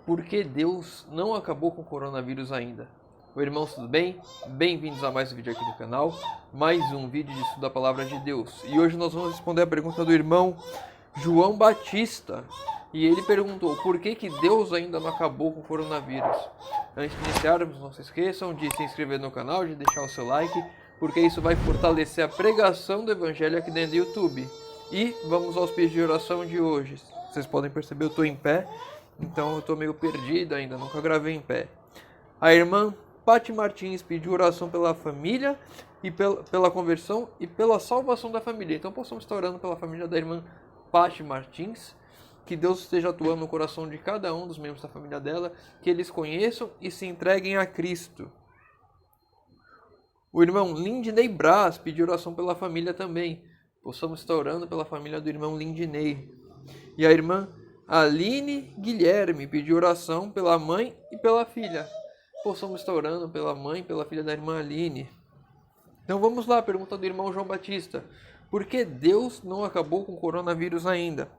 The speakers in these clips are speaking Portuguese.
Por que Deus não acabou com o coronavírus ainda? Oi, irmãos, tudo bem? Bem-vindos a mais um vídeo aqui do canal, mais um vídeo de estudo da Palavra de Deus. E hoje nós vamos responder a pergunta do irmão João Batista. E ele perguntou, por que Deus ainda não acabou com o coronavírus? Antes de iniciarmos, não se esqueçam de se inscrever no canal, de deixar o seu like, porque isso vai fortalecer a pregação do Evangelho aqui dentro do YouTube. E vamos aos pedidos de oração de hoje. Vocês podem perceber, eu estou em pé. Então eu estou meio perdido ainda, nunca gravei em pé. A irmã Paty Martins pediu oração pela família e pela conversão e pela salvação da família. Então possamos estar orando pela família da irmã Paty Martins. Que Deus esteja atuando no coração de cada um dos membros da família dela. Que eles conheçam e se entreguem a Cristo. O irmão Lindney Braz pediu oração pela família também. Possamos estar orando pela família do irmão Lindney. E a irmã Aline Guilherme pediu oração pela mãe e pela filha. Possamos estar orando pela mãe e pela filha da irmã Aline. Então vamos lá, pergunta do irmão João Batista. Por que Deus não acabou com o coronavírus ainda?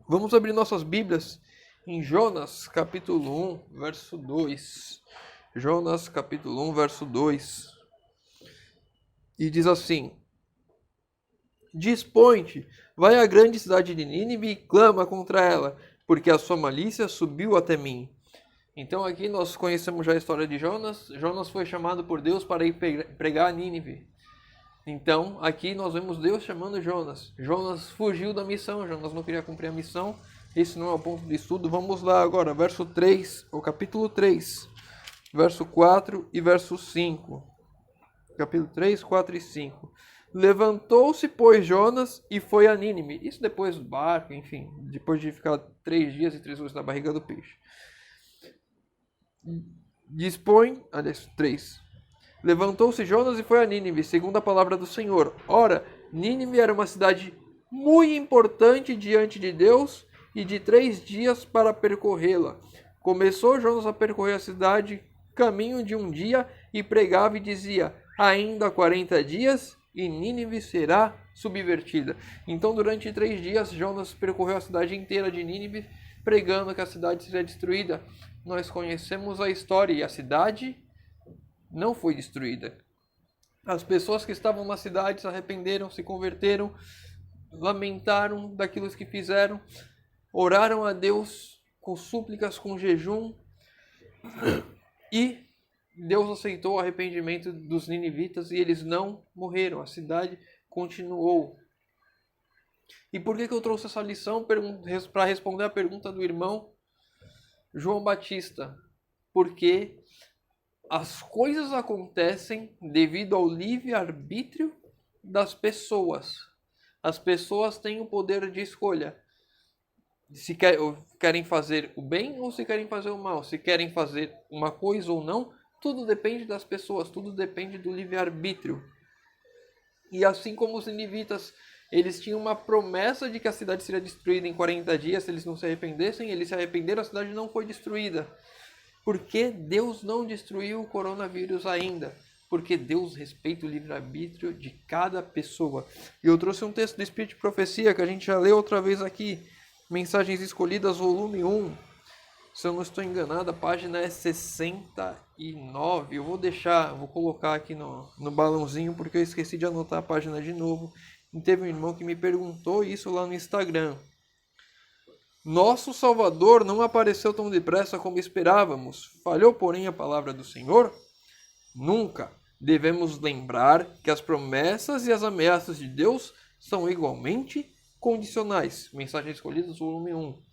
Vamos abrir nossas Bíblias em Jonas capítulo 1, verso 2. Jonas capítulo 1, verso 2. E diz assim: Dispõe-te, vai à grande cidade de Nínive e clama contra ela, porque a sua malícia subiu até mim. Então aqui nós conhecemos já a história de Jonas. Jonas foi chamado por Deus para ir pregar a Nínive. Então aqui nós vemos Deus chamando Jonas. Jonas fugiu da missão, Jonas não queria cumprir a missão. Esse não é o ponto de estudo. Vamos lá agora, verso 3, o capítulo 3, verso 4 e verso 5. Capítulo 3, 4 e 5. Levantou-se, pois, Jonas e foi a Nínive. Isso depois do barco, enfim, depois de ficar 3 dias e 3 noites na barriga do peixe. Aliás, 3. Levantou-se Jonas e foi a Nínive, segundo a palavra do Senhor. Ora, Nínive era uma cidade muito importante diante de Deus e de 3 dias para percorrê-la. Começou Jonas a percorrer a cidade, caminho de um dia, e pregava e dizia: ainda 40 dias e Nínive será subvertida. Então, durante 3 dias, Jonas percorreu a cidade inteira de Nínive, pregando que a cidade seria destruída. Nós conhecemos a história e a cidade não foi destruída. As pessoas que estavam na cidade se arrependeram, se converteram, lamentaram daquilo que fizeram, oraram a Deus com súplicas, com jejum, e Deus aceitou o arrependimento dos ninivitas e eles não morreram. A cidade continuou. E por que eu trouxe essa lição? Para responder a pergunta do irmão João Batista. Porque as coisas acontecem devido ao livre-arbítrio das pessoas. As pessoas têm o poder de escolha. Se querem fazer o bem ou se querem fazer o mal. Se querem fazer uma coisa ou não. Tudo depende das pessoas, tudo depende do livre-arbítrio. E assim como os ninivitas, eles tinham uma promessa de que a cidade seria destruída em 40 dias, se eles não se arrependessem, eles se arrependeram, a cidade não foi destruída. Por que Deus não destruiu o coronavírus ainda? Porque Deus respeita o livre-arbítrio de cada pessoa. E eu trouxe um texto do Espírito de Profecia, que a gente já leu outra vez aqui, Mensagens Escolhidas, volume 1. Se eu não estou enganado, a página é 69. Eu vou colocar aqui no balãozinho, porque eu esqueci de anotar a página de novo. E teve um irmão que me perguntou isso lá no Instagram. Nosso Salvador não apareceu tão depressa como esperávamos. Falhou, porém, a palavra do Senhor? Nunca. Devemos lembrar que as promessas e as ameaças de Deus são igualmente condicionais. Mensagens Escolhidas, volume 1.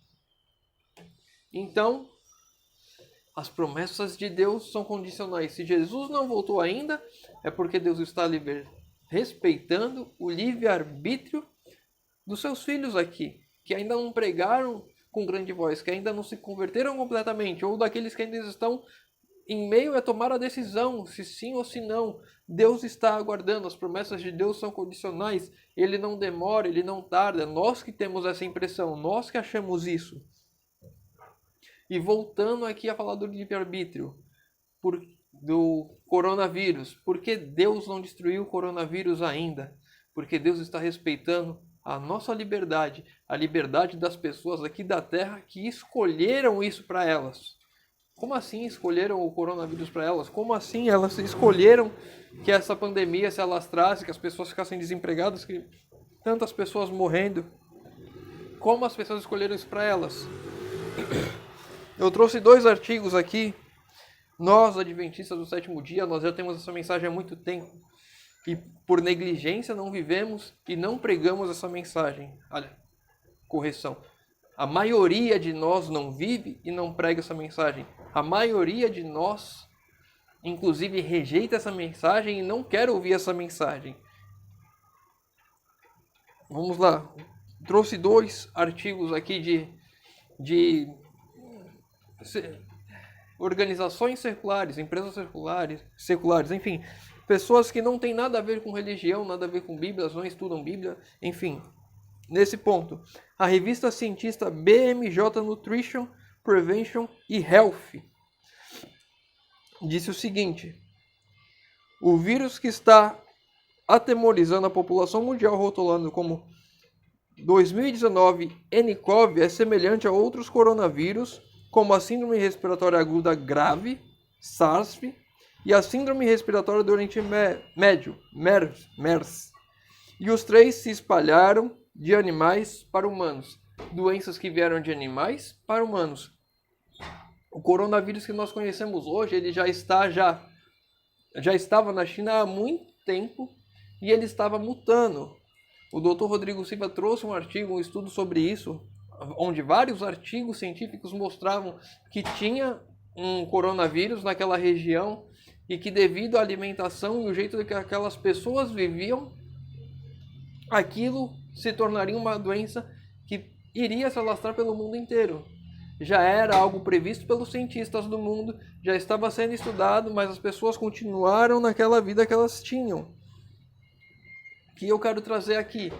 Então, as promessas de Deus são condicionais. Se Jesus não voltou ainda, é porque Deus está respeitando o livre-arbítrio dos seus filhos aqui, que ainda não pregaram com grande voz, que ainda não se converteram completamente, ou daqueles que ainda estão em meio a tomar a decisão, se sim ou se não. Deus está aguardando, as promessas de Deus são condicionais, Ele não demora, Ele não tarda. Nós que temos essa impressão, nós que achamos isso. E voltando aqui a falar do livre-arbítrio, do coronavírus. Por que Deus não destruiu o coronavírus ainda? Porque Deus está respeitando a nossa liberdade, a liberdade das pessoas aqui da Terra que escolheram isso para elas. Como assim escolheram o coronavírus para elas? Como assim elas escolheram que essa pandemia se alastrasse, que as pessoas ficassem desempregadas, que tantas pessoas morrendo? Como as pessoas escolheram isso para elas? Eu trouxe 2 artigos aqui. Nós, adventistas do sétimo dia, nós já temos essa mensagem há muito tempo. E por negligência não vivemos e não pregamos essa mensagem. Olha, correção. A maioria de nós não vive e não prega essa mensagem. A maioria de nós, inclusive, rejeita essa mensagem e não quer ouvir essa mensagem. Vamos lá. Trouxe 2 artigos aqui de organizações seculares, empresas seculares, enfim, pessoas que não têm nada a ver com religião, nada a ver com Bíblia, não estudam Bíblia, enfim. Nesse ponto, a revista cientista BMJ Nutrition, Prevention e Health disse o seguinte: o vírus que está atemorizando a população mundial, rotulando como 2019 nCoV, é semelhante a outros coronavírus, como a síndrome respiratória aguda grave, SARS, e a síndrome respiratória do Oriente Médio, MERS. E os 3 se espalharam de animais para humanos. Doenças que vieram de animais para humanos. O coronavírus que nós conhecemos hoje, ele já estava na China há muito tempo e ele estava mutando. O Dr. Rodrigo Silva trouxe um artigo, um estudo sobre isso, onde vários artigos científicos mostravam que tinha um coronavírus naquela região e que devido à alimentação e o jeito que aquelas pessoas viviam, aquilo se tornaria uma doença que iria se alastrar pelo mundo inteiro. Já era algo previsto pelos cientistas do mundo, já estava sendo estudado, mas as pessoas continuaram naquela vida que elas tinham. O que eu quero trazer aqui?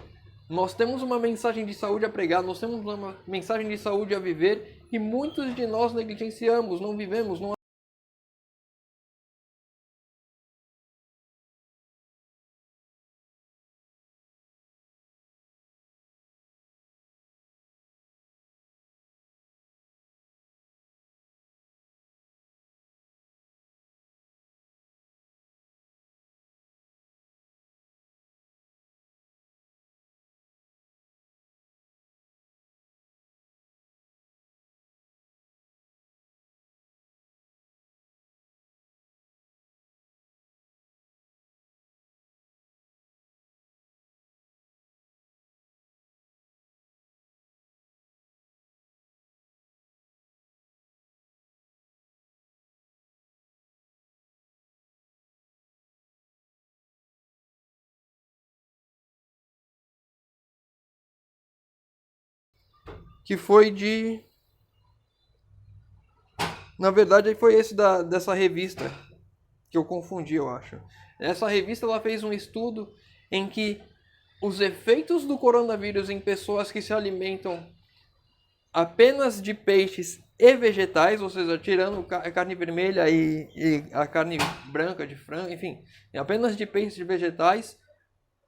Nós temos uma mensagem de saúde a pregar, nós temos uma mensagem de saúde a viver e muitos de nós negligenciamos, não vivemos, não que foi de... Na verdade, foi esse dessa revista que eu confundi, eu acho. Essa revista ela fez um estudo em que os efeitos do coronavírus em pessoas que se alimentam apenas de peixes e vegetais, ou seja, tirando a carne vermelha e a carne branca de frango, enfim, apenas de peixes e vegetais,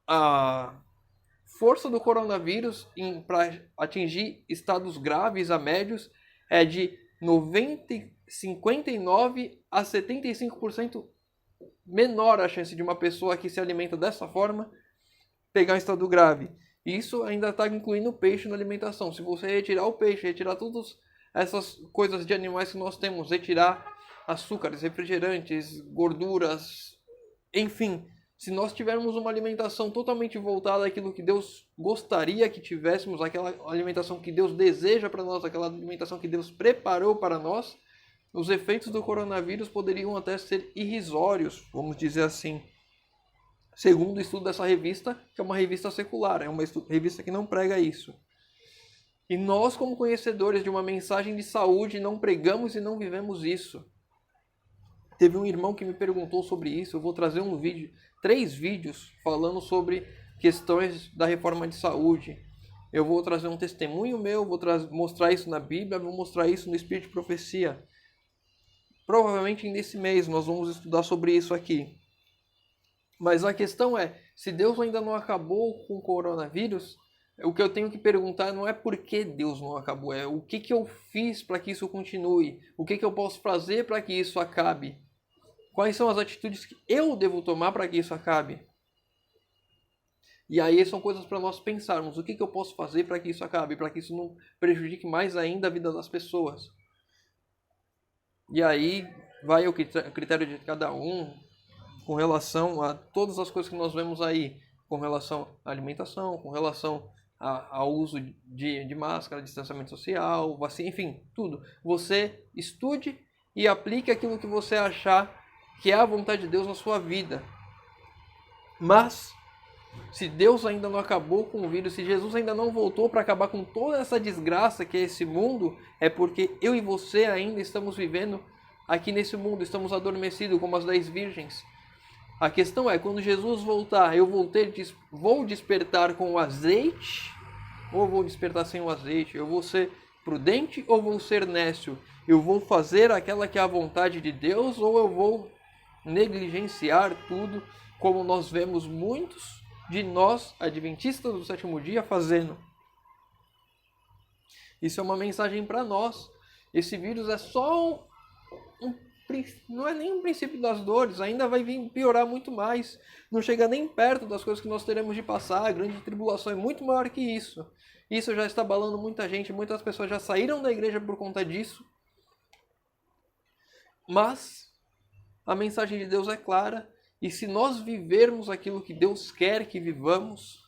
a força do coronavírus para atingir estados graves a médios é de 59 a 75% menor a chance de uma pessoa que se alimenta dessa forma pegar um estado grave. Isso ainda está incluindo o peixe na alimentação. Se você retirar o peixe, retirar todas essas coisas de animais que nós temos, retirar açúcares, refrigerantes, gorduras, enfim, se nós tivermos uma alimentação totalmente voltada àquilo que Deus gostaria que tivéssemos, aquela alimentação que Deus deseja para nós, aquela alimentação que Deus preparou para nós, os efeitos do coronavírus poderiam até ser irrisórios, vamos dizer assim. Segundo o estudo dessa revista, que é uma revista secular, é uma revista que não prega isso. E nós, como conhecedores de uma mensagem de saúde, não pregamos e não vivemos isso. Teve um irmão que me perguntou sobre isso, eu vou trazer 3 vídeos falando sobre questões da reforma de saúde. Eu vou trazer um testemunho meu, vou mostrar isso na Bíblia, vou mostrar isso no Espírito de Profecia. Provavelmente nesse mês nós vamos estudar sobre isso aqui. Mas a questão é, se Deus ainda não acabou com o coronavírus, O que eu tenho que perguntar não é por que Deus não acabou, é o que eu fiz para que isso continue, o que eu posso fazer para que isso acabe, quais são as atitudes que eu devo tomar para que isso acabe. E aí são coisas para nós pensarmos, o que eu posso fazer para que isso acabe, para que isso não prejudique mais ainda a vida das pessoas. E aí vai o critério de cada um com relação a todas as coisas que nós vemos aí, com relação à alimentação, com relação ao uso de máscara, distanciamento social, vacina, enfim, tudo. Você estude e aplique aquilo que você achar que é a vontade de Deus na sua vida. Mas, se Deus ainda não acabou com o vírus, se Jesus ainda não voltou para acabar com toda essa desgraça que é esse mundo, é porque eu e você ainda estamos vivendo aqui nesse mundo, estamos adormecidos como as 10 virgens. A questão é, quando Jesus voltar, eu vou despertar com o azeite ou vou despertar sem o azeite? Eu vou ser prudente ou vou ser nécio? Eu vou fazer aquela que é a vontade de Deus ou eu vou negligenciar tudo, como nós vemos muitos de nós, adventistas do sétimo dia, fazendo? Isso é uma mensagem para nós. Esse vírus é só não é nem um princípio das dores, ainda vai vir piorar muito mais. Não chega nem perto das coisas que nós teremos de passar. A grande tribulação é muito maior que isso. Isso já está abalando muita gente, muitas pessoas já saíram da igreja por conta disso. Mas a mensagem de Deus é clara, e se nós vivermos aquilo que Deus quer que vivamos,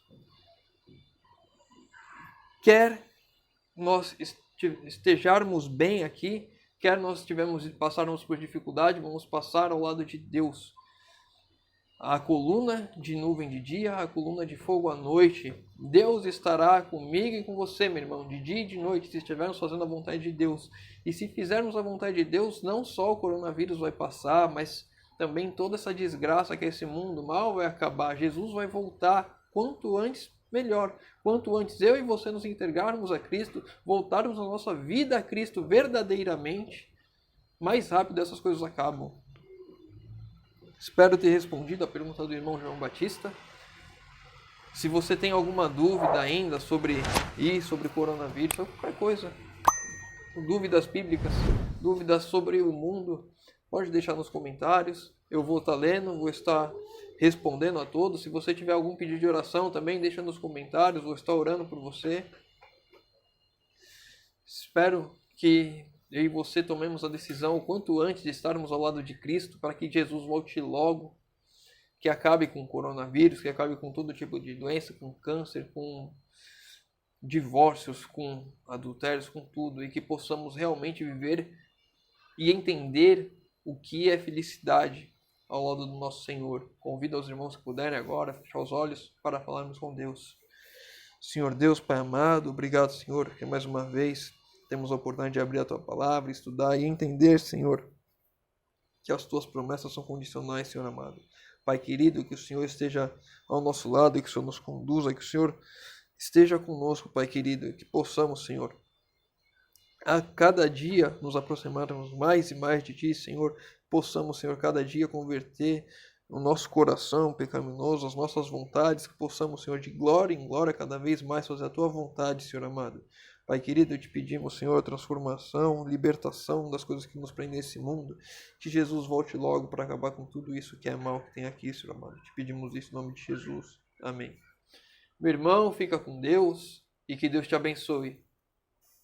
quer nós estejarmos bem aqui, quer nós passarmos por dificuldade, vamos passar ao lado de Deus. A coluna de nuvem de dia, a coluna de fogo à noite. Deus estará comigo e com você, meu irmão, de dia e de noite, se estivermos fazendo a vontade de Deus. E se fizermos a vontade de Deus, não só o coronavírus vai passar, mas também toda essa desgraça que é esse mundo mal vai acabar. Jesus vai voltar quanto antes, melhor. Quanto antes eu e você nos entregarmos a Cristo, voltarmos a nossa vida a Cristo verdadeiramente, mais rápido essas coisas acabam. Espero ter respondido a pergunta do irmão João Batista. Se você tem alguma dúvida ainda sobre coronavírus, ou qualquer coisa, dúvidas bíblicas, dúvidas sobre o mundo, pode deixar nos comentários. Eu vou estar lendo, vou estar respondendo a todos. Se você tiver algum pedido de oração também, deixa nos comentários, vou estar orando por você. Espero que eu e você tomemos a decisão o quanto antes de estarmos ao lado de Cristo, para que Jesus volte logo, que acabe com o coronavírus, que acabe com todo tipo de doença, com câncer, com divórcios, com adultérios, com tudo, e que possamos realmente viver e entender o que é felicidade ao lado do nosso Senhor. Convido aos irmãos que puderem agora fechar os olhos para falarmos com Deus. Senhor Deus, Pai amado, obrigado, Senhor, que mais uma vez temos a oportunidade de abrir a Tua Palavra, estudar e entender, Senhor, que as Tuas promessas são condicionais, Senhor amado. Pai querido, que o Senhor esteja ao nosso lado e que o Senhor nos conduza, que o Senhor esteja conosco, Pai querido, e que possamos, Senhor, a cada dia nos aproximarmos mais e mais de Ti, Senhor. Possamos, Senhor, cada dia converter o nosso coração pecaminoso, as nossas vontades, que possamos, Senhor, de glória em glória, cada vez mais fazer a Tua vontade, Senhor amado. Pai querido, eu te pedimos, Senhor, transformação, libertação das coisas que nos prendem nesse mundo. Que Jesus volte logo para acabar com tudo isso que é mal que tem aqui, Senhor amado. Te pedimos isso em nome de Jesus. Amém. Meu irmão, fica com Deus e que Deus te abençoe.